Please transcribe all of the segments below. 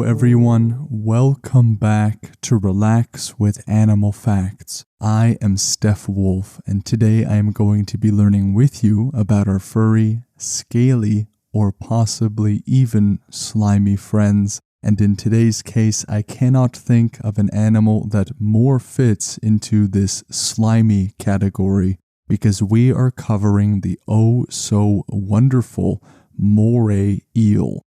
everyone, welcome back to Relax with Animal Facts. I am Stef Wolfe, and today I am going to be learning with you about our furry, scaly, or possibly even slimy friends. And in today's case, I cannot think of an animal that more fits into this slimy category, because we are covering the oh-so-wonderful Moray Eel.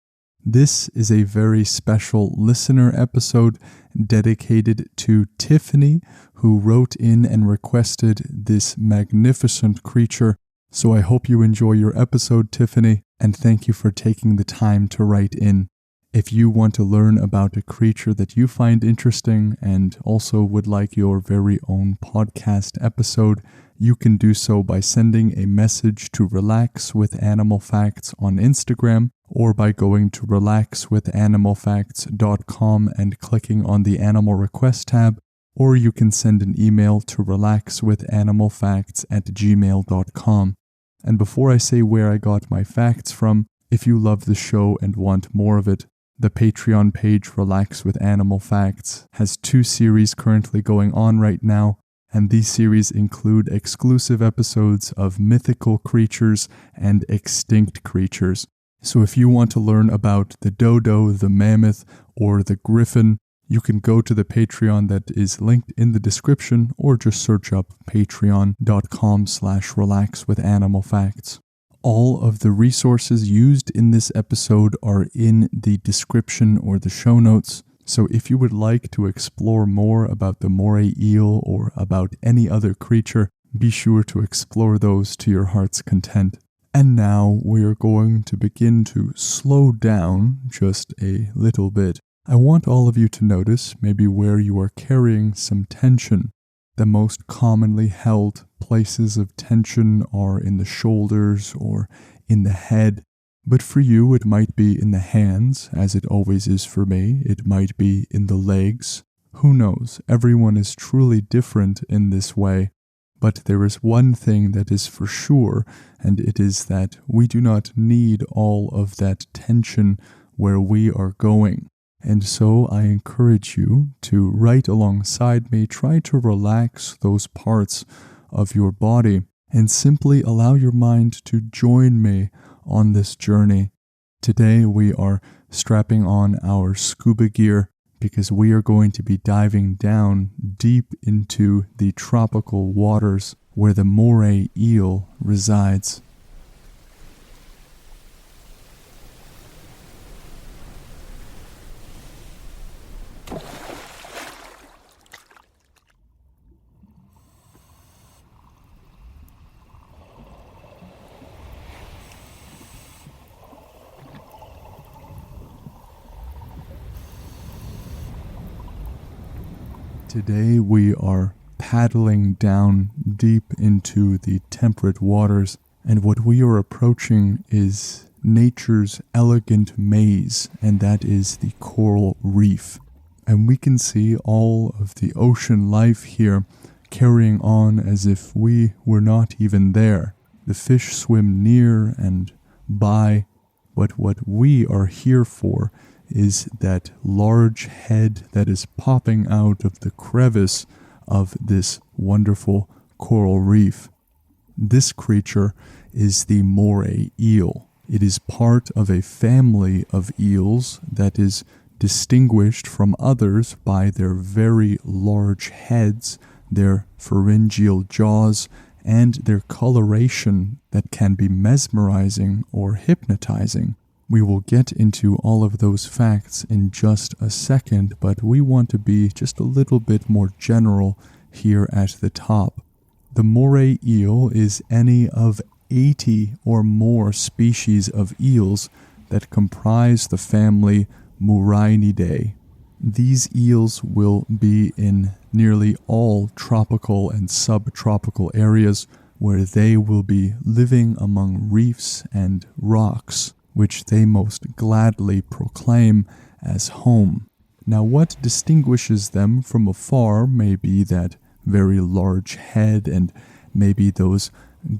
This is a very special listener episode dedicated to Tiffany, who wrote in and requested this magnificent creature. So I hope you enjoy your episode, Tiffany, and thank you for taking the time to write in. If you want to learn about a creature that you find interesting and also would like your very own podcast episode, you can do so by sending a message to Relax with Animal Facts on Instagram, or by going to relaxwithanimalfacts.com and clicking on the Animal Request tab, or you can send an email to relaxwithanimalfacts@gmail.com. And before I say where I got my facts from, if you love the show and want more of it, the Patreon page Relax with Animal Facts has 2 series currently going on right now, and these series include exclusive episodes of mythical creatures and extinct creatures. So if you want to learn about the dodo, the mammoth, or the griffin, you can go to the Patreon that is linked in the description, or just search up patreon.com/relaxwithanimalfacts. All of the resources used in this episode are in the description or the show notes. So if you would like to explore more about the Moray Eel or about any other creature, be sure to explore those to your heart's content. And now we are going to begin to slow down just a little bit. I want all of you to notice maybe where you are carrying some tension. The most commonly held places of tension are in the shoulders or in the head. But for you, it might be in the hands, as it always is for me. It might be in the legs. Who knows? Everyone is truly different in this way. But there is one thing that is for sure, and it is that we do not need all of that tension where we are going. And so I encourage you to, right alongside me, try to relax those parts of your body and simply allow your mind to join me on this journey. Today we are strapping on our scuba gear because we are going to be diving down deep into the tropical waters where the Moray Eel resides. Today we are paddling down deep into the temperate waters, and what we are approaching is nature's elegant maze, and that is the coral reef. And we can see all of the ocean life here carrying on as if we were not even there. The fish swim near and by, but what we are here for is that large head that is popping out of the crevice of this wonderful coral reef. This creature is the Moray Eel. It is part of a family of eels that is distinguished from others by their very large heads, their pharyngeal jaws, and their coloration that can be mesmerizing or hypnotizing. We will get into all of those facts in just a second, but we want to be just a little bit more general here at the top. The Moray eel is any of 80 or more species of eels that comprise the family Murainidae. These eels will be in nearly all tropical and subtropical areas where they will be living among reefs and rocks, which they most gladly proclaim as home. Now, what distinguishes them from afar may be that very large head and maybe those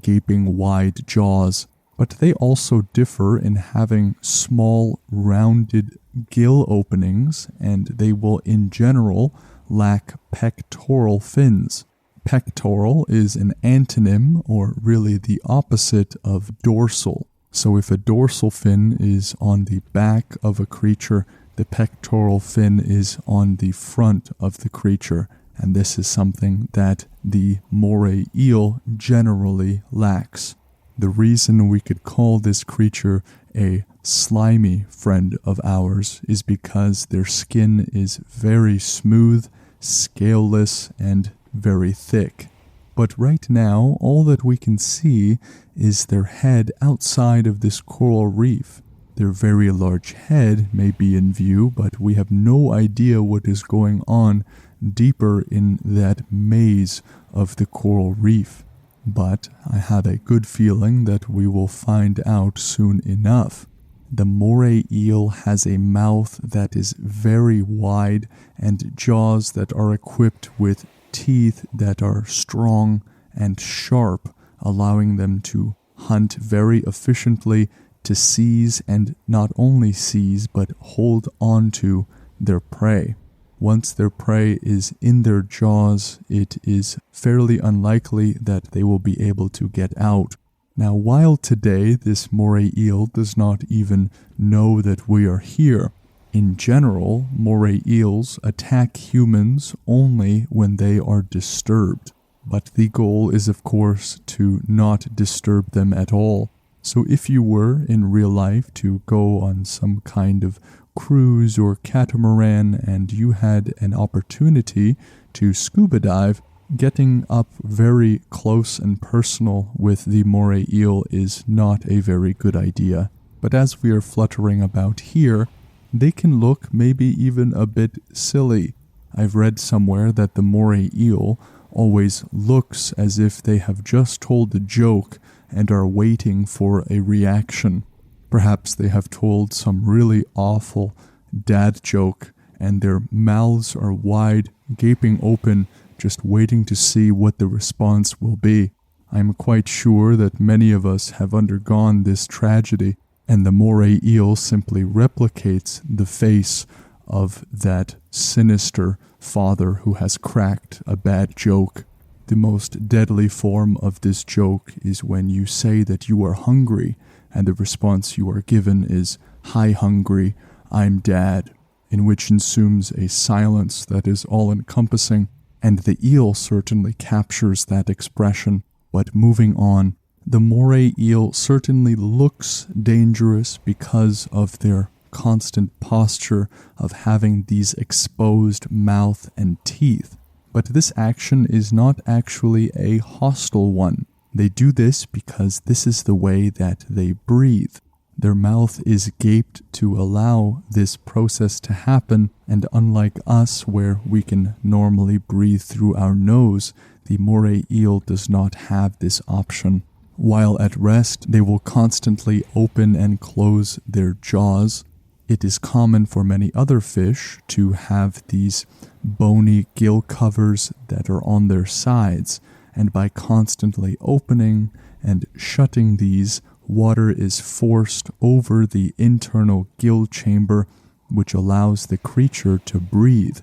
gaping wide jaws, but they also differ in having small rounded gill openings, and they will in general lack pectoral fins. Pectoral is an antonym, or really the opposite of dorsal. So if a dorsal fin is on the back of a creature, the pectoral fin is on the front of the creature, and this is something that the moray eel generally lacks. The reason we could call this creature a slimy friend of ours is because their skin is very smooth, scaleless, and very thick. But right now, all that we can see is their head outside of this coral reef. Their very large head may be in view, but we have no idea what is going on deeper in that maze of the coral reef. But I have a good feeling that we will find out soon enough. The moray eel has a mouth that is very wide and jaws that are equipped with teeth that are strong and sharp, allowing them to hunt very efficiently, to seize and not only seize but hold on to their prey. Once their prey is in their jaws, it is fairly unlikely that they will be able to get out. Now, while today this moray eel does not even know that we are here, in general, moray eels attack humans only when they are disturbed. But the goal is, of course, to not disturb them at all. So if you were, in real life, to go on some kind of cruise or catamaran and you had an opportunity to scuba dive, getting up very close and personal with the moray eel is not a very good idea. But as we are fluttering about here, they can look maybe even a bit silly. I've read somewhere that the moray eel always looks as if they have just told a joke and are waiting for a reaction. Perhaps they have told some really awful dad joke and their mouths are wide, gaping open, just waiting to see what the response will be. I'm quite sure that many of us have undergone this tragedy, and the moray eel simply replicates the face of that sinister father who has cracked a bad joke. The most deadly form of this joke is when you say that you are hungry, and the response you are given is, "Hi hungry, I'm dad," in which ensues a silence that is all-encompassing, and the eel certainly captures that expression. But moving on, the moray eel certainly looks dangerous because of their constant posture of having these exposed mouth and teeth. But this action is not actually a hostile one. They do this because this is the way that they breathe. Their mouth is gaped to allow this process to happen, and unlike us where we can normally breathe through our nose, the moray eel does not have this option. While at rest, they will constantly open and close their jaws. It is common for many other fish to have these bony gill covers that are on their sides, and by constantly opening and shutting these, water is forced over the internal gill chamber, which allows the creature to breathe.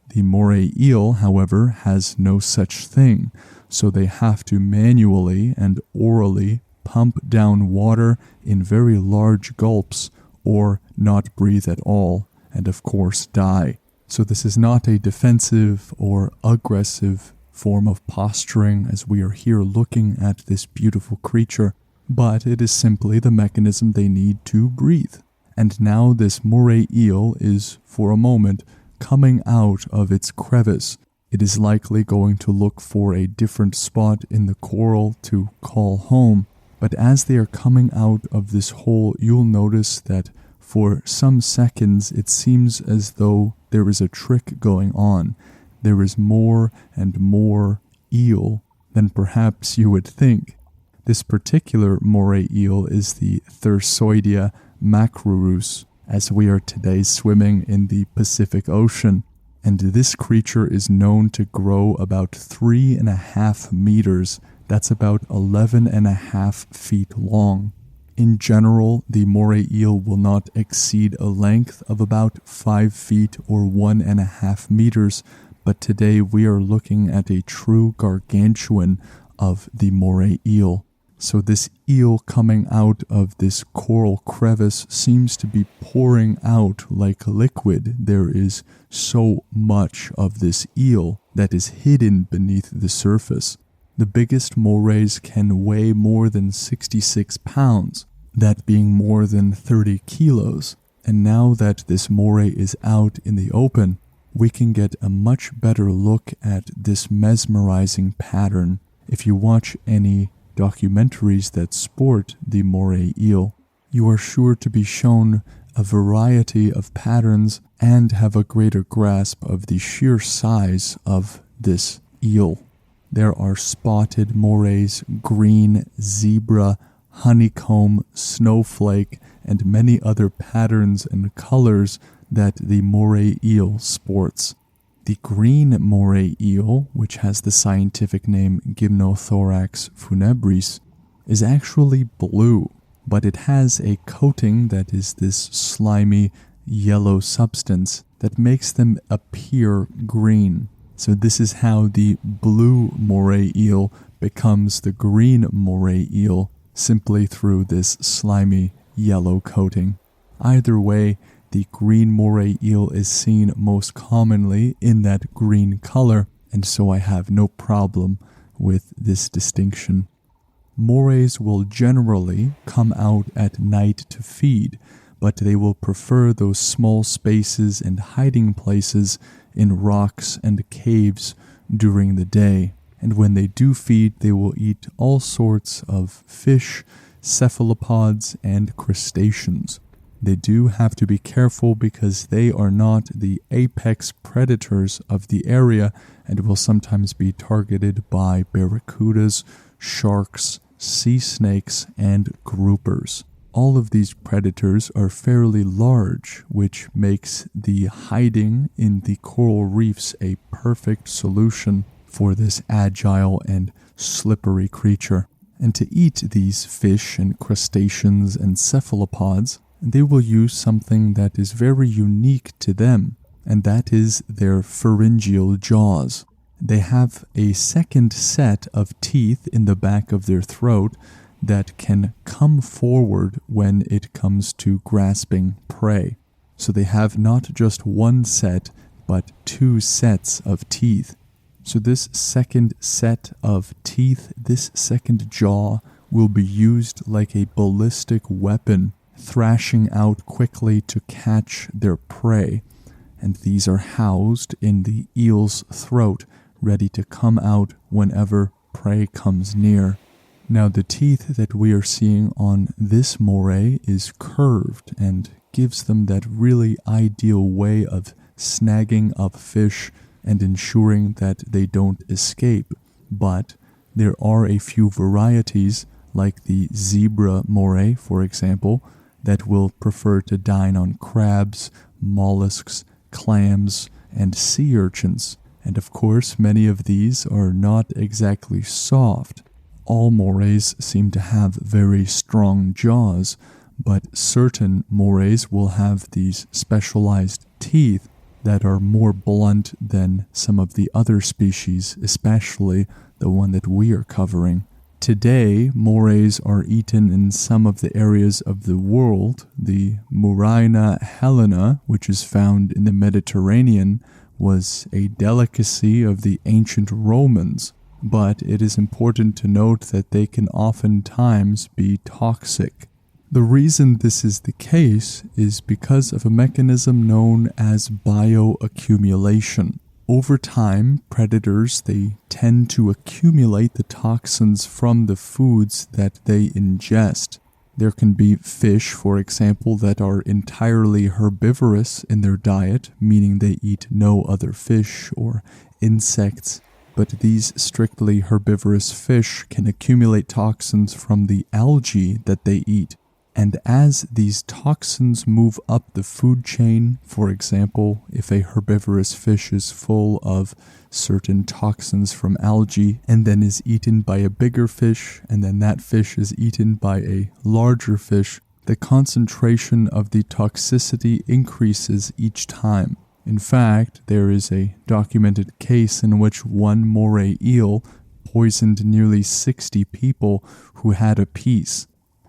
The moray eel, however, has no such thing, so they have to manually and orally pump down water in very large gulps or not breathe at all, and of course die. So this is not a defensive or aggressive form of posturing as we are here looking at this beautiful creature, but it is simply the mechanism they need to breathe. And now this moray eel is, for a moment, coming out of its crevice. It is likely going to look for a different spot in the coral to call home, but as they are coming out of this hole, you'll notice that for some seconds it seems as though there is a trick going on. There is more and more eel than perhaps you would think. This particular moray eel is the Thursoidea macrurus, as we are today swimming in the Pacific Ocean, and this creature is known to grow about 3.5 meters. That's about 11.5 feet long. In general, the moray eel will not exceed a length of about 5 feet or 1.5 meters, but today we are looking at a true gargantuan of the moray eel. So this eel coming out of this coral crevice seems to be pouring out like liquid. There is so much of this eel that is hidden beneath the surface. The biggest morays can weigh more than 66 pounds, that being more than 30 kilos. And now that this moray is out in the open, we can get a much better look at this mesmerizing pattern. If you watch any documentaries that sport the moray eel, you are sure to be shown a variety of patterns and have a greater grasp of the sheer size of this eel. There are spotted morays, green, zebra, honeycomb, snowflake, and many other patterns and colors that the moray eel sports. The green moray eel, which has the scientific name Gymnothorax funebris, is actually blue, but it has a coating that is this slimy yellow substance that makes them appear green. So this is how the blue moray eel becomes the green moray eel, simply through this slimy yellow coating. Either way, the green moray eel is seen most commonly in that green color, and so I have no problem with this distinction. Morays will generally come out at night to feed, but they will prefer those small spaces and hiding places in rocks and caves during the day. And when they do feed, they will eat all sorts of fish, cephalopods, and crustaceans. They do have to be careful because they are not the apex predators of the area and will sometimes be targeted by barracudas, sharks, sea snakes, and groupers. All of these predators are fairly large, which makes the hiding in the coral reefs a perfect solution for this agile and slippery creature. And to eat these fish and crustaceans and cephalopods, they will use something that is very unique to them, and that is their pharyngeal jaws. They have a second set of teeth in the back of their throat that can come forward when it comes to grasping prey. So they have not just one set, but 2 sets of teeth. So this second set of teeth, this second jaw, will be used like a ballistic weapon, thrashing out quickly to catch their prey. And these are housed in the eel's throat, ready to come out whenever prey comes near. Now the teeth that we are seeing on this moray is curved and gives them that really ideal way of snagging up fish and ensuring that they don't escape. But there are a few varieties, like the zebra moray, for example, that will prefer to dine on crabs, mollusks, clams, and sea urchins. And of course, many of these are not exactly soft. All morays seem to have very strong jaws, but certain morays will have these specialized teeth that are more blunt than some of the other species, especially the one that we are covering. Today, morays are eaten in some of the areas of the world. The Muraina helena, which is found in the Mediterranean, was a delicacy of the ancient Romans, but it is important to note that they can oftentimes be toxic. The reason this is the case is because of a mechanism known as bioaccumulation. Over time, predators, they tend to accumulate the toxins from the foods that they ingest. There can be fish, for example, that are entirely herbivorous in their diet, meaning they eat no other fish or insects. But these strictly herbivorous fish can accumulate toxins from the algae that they eat. And as these toxins move up the food chain, for example, if a herbivorous fish is full of certain toxins from algae and then is eaten by a bigger fish, and then that fish is eaten by a larger fish, the concentration of the toxicity increases each time. In fact, there is a documented case in which one Moray eel poisoned nearly 60 people who had a piece.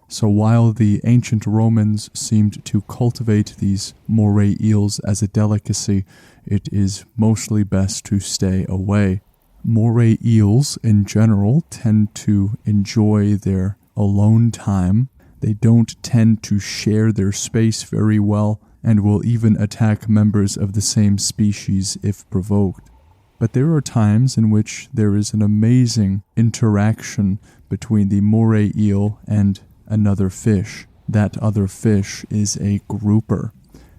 So while the ancient Romans seemed to cultivate these Moray eels as a delicacy, it is mostly best to stay away. Moray eels in general tend to enjoy their alone time. They don't tend to share their space very well and will even attack members of the same species if provoked. But there are times in which there is an amazing interaction between the Moray eel and another fish. That other fish is a grouper.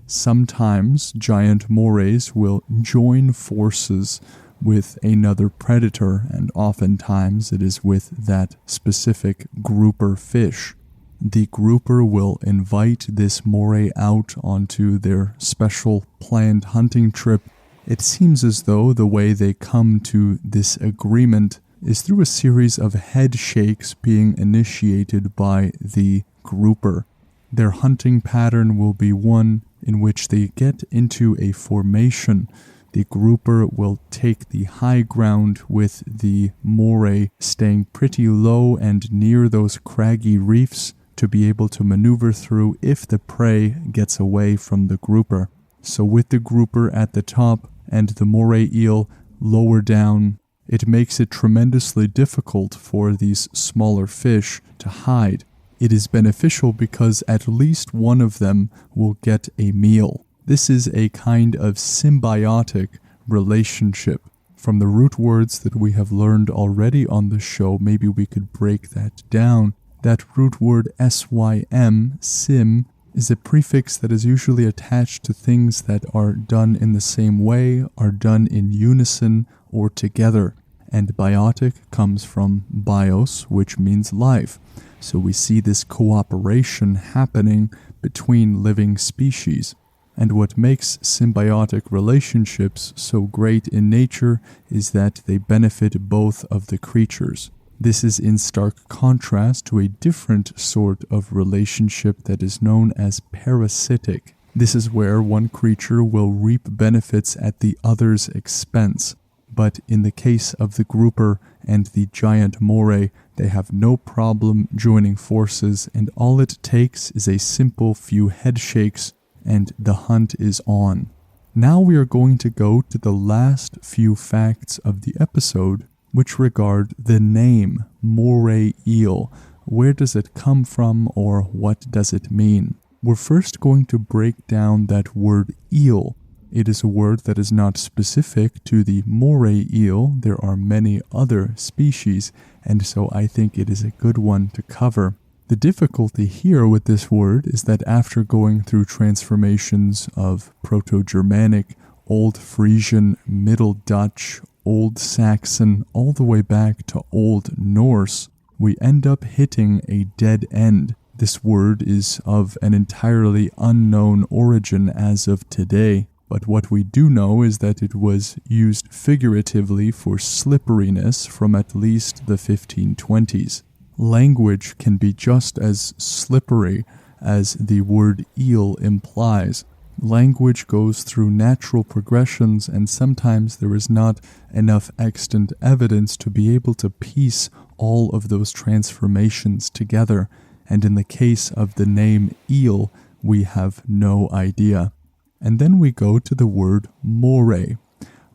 Sometimes giant morays will join forces with another predator, and oftentimes it is with that specific grouper fish. The grouper will invite this moray out onto their special planned hunting trip. It seems as though the way they come to this agreement is through a series of head shakes being initiated by the grouper. Their hunting pattern will be one in which they get into a formation. The grouper will take the high ground with the moray staying pretty low and near those craggy reefs to be able to maneuver through if the prey gets away from the grouper. So with the grouper at the top and the moray eel lower down, it makes it tremendously difficult for these smaller fish to hide. It is beneficial because at least one of them will get a meal. This is a kind of symbiotic relationship. From the root words that we have learned already on the show, maybe we could break that down. That root word sym, sim, is a prefix that is usually attached to things that are done in the same way, are done in unison or together. And biotic comes from bios, which means life. So we see this cooperation happening between living species. And what makes symbiotic relationships so great in nature is that they benefit both of the creatures. This is in stark contrast to a different sort of relationship that is known as parasitic. This is where one creature will reap benefits at the other's expense. But in the case of the grouper and the giant moray, they have no problem joining forces, and all it takes is a simple few head shakes and the hunt is on. Now we are going to go to the last few facts of the episode, which regard the name Moray Eel. Where does it come from, or what does it mean? We're first going to break down that word eel. It is a word that is not specific to the Moray eel. There are many other species, and so I think it is a good one to cover. The difficulty here with this word is that after going through transformations of Proto-Germanic, Old Frisian, Middle Dutch, Old Saxon, all the way back to Old Norse, we end up hitting a dead end. This word is of an entirely unknown origin as of today. But what we do know is that it was used figuratively for slipperiness from at least the 1520s. Language can be just as slippery as the word eel implies. Language goes through natural progressions, and sometimes there is not enough extant evidence to be able to piece all of those transformations together. And in the case of the name eel, we have no idea. And then we go to the word moray.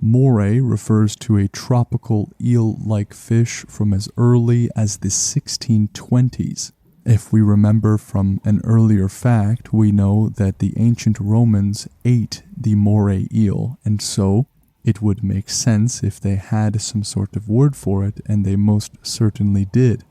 Moray refers to a tropical eel-like fish from as early as the 1620s. If we remember from an earlier fact, we know that the ancient Romans ate the moray eel, and so it would make sense if they had some sort of word for it, and they most certainly did.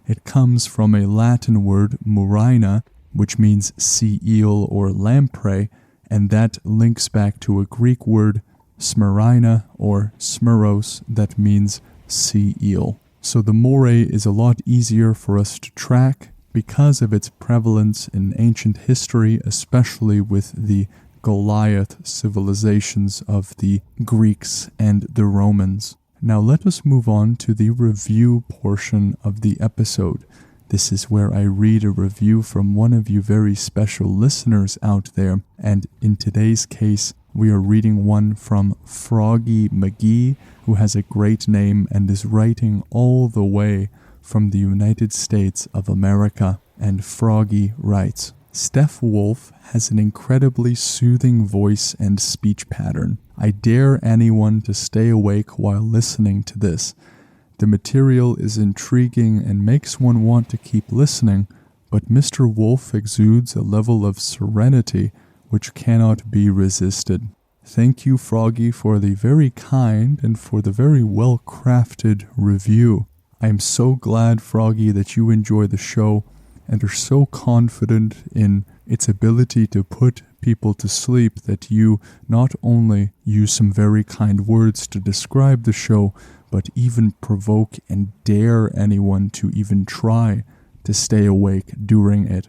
It comes from a Latin word, murina, which means sea eel or lamprey, and that links back to a Greek word, smirina or smiros, that means sea eel. So the moray is a lot easier for us to track because of its prevalence in ancient history, especially with the Goliath civilizations of the Greeks and the Romans. Now let us move on to the review portion of the episode. This is where I read a review from one of you very special listeners out there, and in today's case, we are reading one from Froggy McGee, who has a great name and is writing all the way from the United States of America. And Froggy writes, Stef Wolfe has an incredibly soothing voice and speech pattern. I dare anyone to stay awake while listening to this. The material is intriguing and makes one want to keep listening, but Mr. Wolfe exudes a level of serenity which cannot be resisted. Thank you, Froggy, for the very kind and for the very well-crafted review. I am so glad, Froggy, that you enjoy the show and are so confident in its ability to put people to sleep that you not only use some very kind words to describe the show, but even provoke and dare anyone to even try to stay awake during it.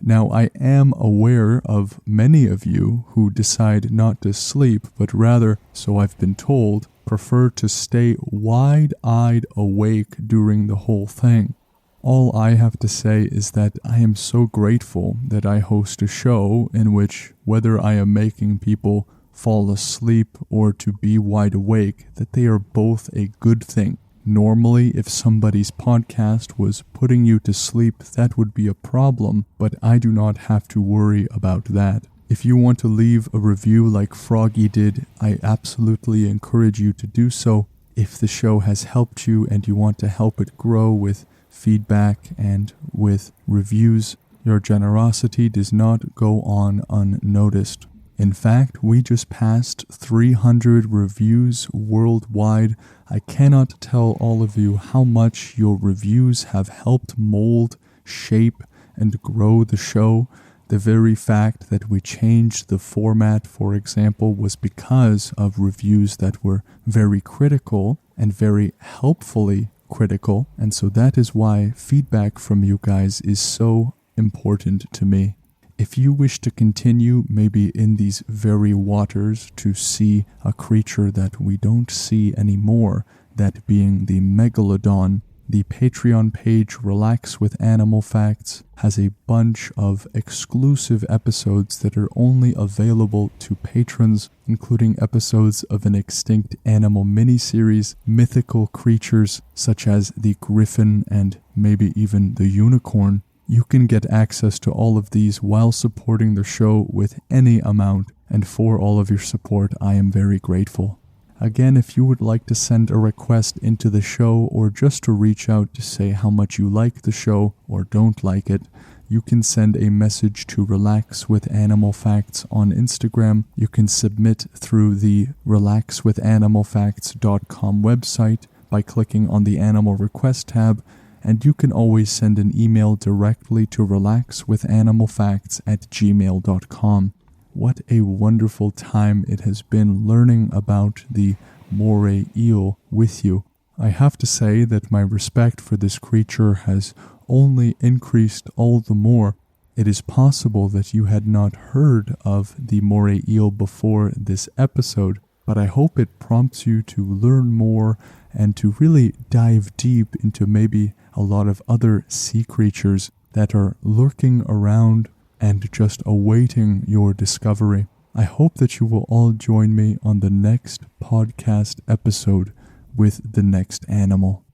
Now, I am aware of many of you who decide not to sleep, but rather, so I've been told, prefer to stay wide-eyed awake during the whole thing. All I have to say is that I am so grateful that I host a show in which, whether I am making people fall asleep or to be wide awake, that they are both a good thing. Normally, if somebody's podcast was putting you to sleep, that would be a problem, but I do not have to worry about that. If you want to leave a review like Froggy did, I absolutely encourage you to do so. If the show has helped you and you want to help it grow with feedback and with reviews, your generosity does not go on unnoticed. In fact, we just passed 300 reviews worldwide. I cannot tell all of you how much your reviews have helped mold, shape, and grow the show. The very fact that we changed the format, for example, was because of reviews that were very critical and very helpfully critical. And so that is why feedback from you guys is so important to me. If you wish to continue maybe in these very waters to see a creature that we don't see anymore, that being the megalodon, the Patreon page Relax with Animal Facts has a bunch of exclusive episodes that are only available to patrons, including episodes of an extinct animal miniseries, mythical creatures such as the griffin and maybe even the unicorn. You can get access to all of these while supporting the show with any amount, and for all of your support, I am very grateful. Again, if you would like to send a request into the show or just to reach out to say how much you like the show or don't like it, you can send a message to Relax with Animal Facts on Instagram. You can submit through the relaxwithanimalfacts.com website by clicking on the Animal Request tab, and you can always send an email directly to relaxwithanimalfacts@gmail.com. What a wonderful time it has been learning about the Moray Eel with you. I have to say that my respect for this creature has only increased all the more. It is possible that you had not heard of the Moray Eel before this episode, but I hope it prompts you to learn more and to really dive deep into maybe a lot of other sea creatures that are lurking around and just awaiting your discovery. I hope that you will all join me on the next podcast episode with the next animal.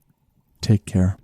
Take care.